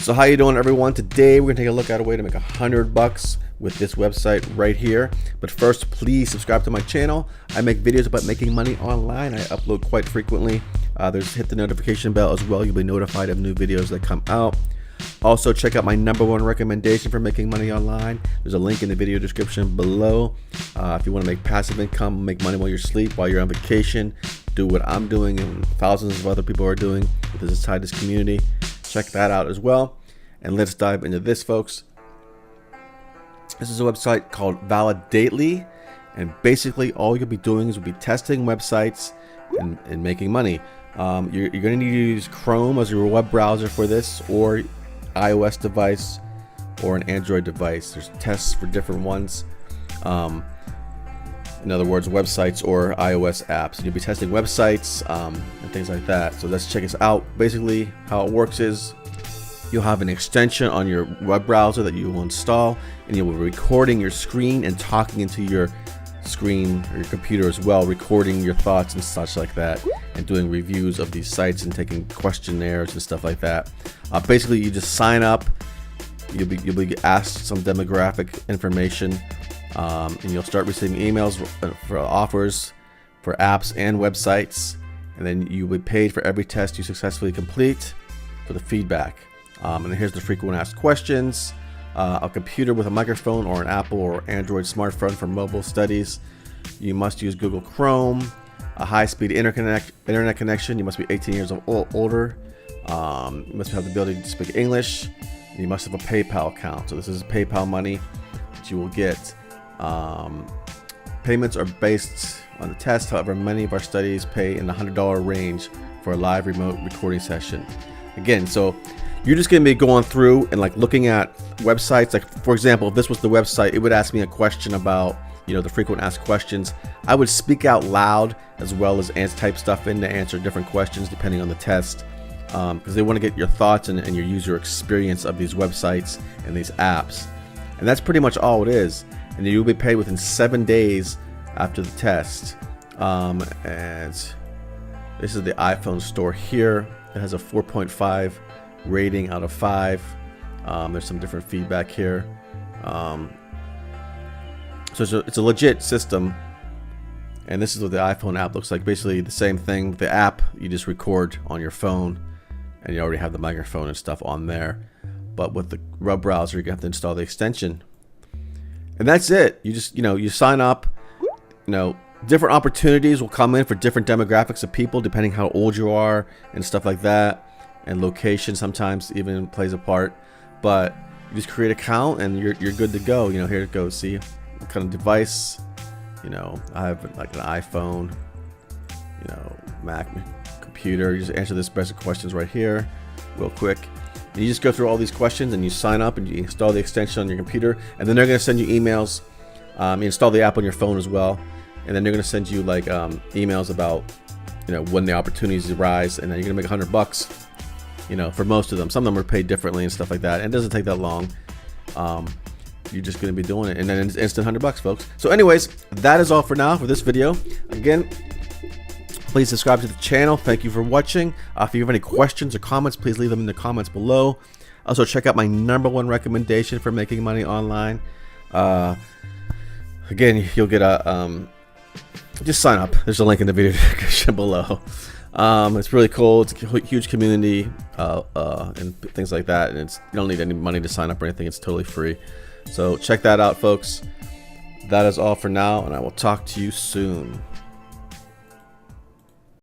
So how you doing, everyone? Today we're gonna take a look at a way to make $100 with this website right here. But first, please subscribe to my channel. I make videos about making money online. I upload quite frequently. Hit the notification bell as well. You'll be notified of new videos that come out. Also, check out my #1 recommendation for making money online. There's a link in the video description below. If you want to make passive income, make money while you're asleep, while you're on vacation, do what I'm doing and thousands of other people are doing inside this community. Check that out as well. And let's dive into this, folks. This is a website called Validately, and basically all you'll be doing is be testing websites and making money. You're going to need to use Chrome as your web browser for this, or iOS device or an Android device. There's tests for different ones. In other words, websites or iOS apps. And you'll be testing websites and things like that. So let's check this out. Basically, how it works is you'll have an extension on your web browser that you will install, and you'll be recording your screen and talking into your screen or your computer as well, recording your thoughts and such like that, and doing reviews of these sites and taking questionnaires and stuff like that. Basically, you just sign up. You'll be asked some demographic information, and you'll start receiving emails for offers for apps and websites, and then you'll be paid for every test you successfully complete for the feedback. And here's the frequent asked questions. A computer with a microphone or an Apple or Android smartphone for mobile studies. You must use Google Chrome. A high-speed internet connection. You must be 18 years old older. You must have the ability to speak English. And you must have a PayPal account. So this is PayPal money that you will get. Payments are based on the test. However, many of our studies pay in the $100 range for a live remote recording session. Again, so you're just going to be going through and like looking at websites. Like, for example, if this was the website, it would ask me a question about, the frequent asked questions. I would speak out loud as well as type stuff in to answer different questions depending on the test, because they want to get your thoughts and your user experience of these websites and these apps. And that's pretty much all it is. And you'll be paid within 7 days after the test. And this is the iPhone store here. It has a 4.5 rating out of 5. There's some different feedback here. So it's a legit system, and this is what the iPhone app looks like. Basically the same thing. The app, you just record on your phone, and you already have the microphone and stuff on there. But with the web browser, you have to install the extension, and that's it. You just you sign up. Different opportunities will come in for different demographics of people depending how old you are and stuff like that, and location sometimes even plays a part. But you just create an account and you're good to go. Here it goes. See what kind of device. I have like an iPhone, Mac computer. You just answer this basic questions right here real quick. And you just go through all these questions and you sign up and you install the extension on your computer, and then they're going to send you emails. You install the app on your phone as well, and then they're going to send you like emails about when the opportunities arise, and then you're going to make $100. For most of them. Some of them are paid differently and stuff like that, and it doesn't take that long. You're just going to be doing it, and then it's instant $100, folks. So anyways, that is all for now for this video. Again, please subscribe to the channel. Thank you for watching. If you have any questions or comments, please leave them in the comments below. Also, check out my #1 recommendation for making money online. Again, you'll get a just sign up. There's a link in the video description below. It's really cool. It's a huge community and things like that, and you don't need any money to sign up or anything. It's totally free. So check that out, folks. That is all for now, and I will talk to you soon.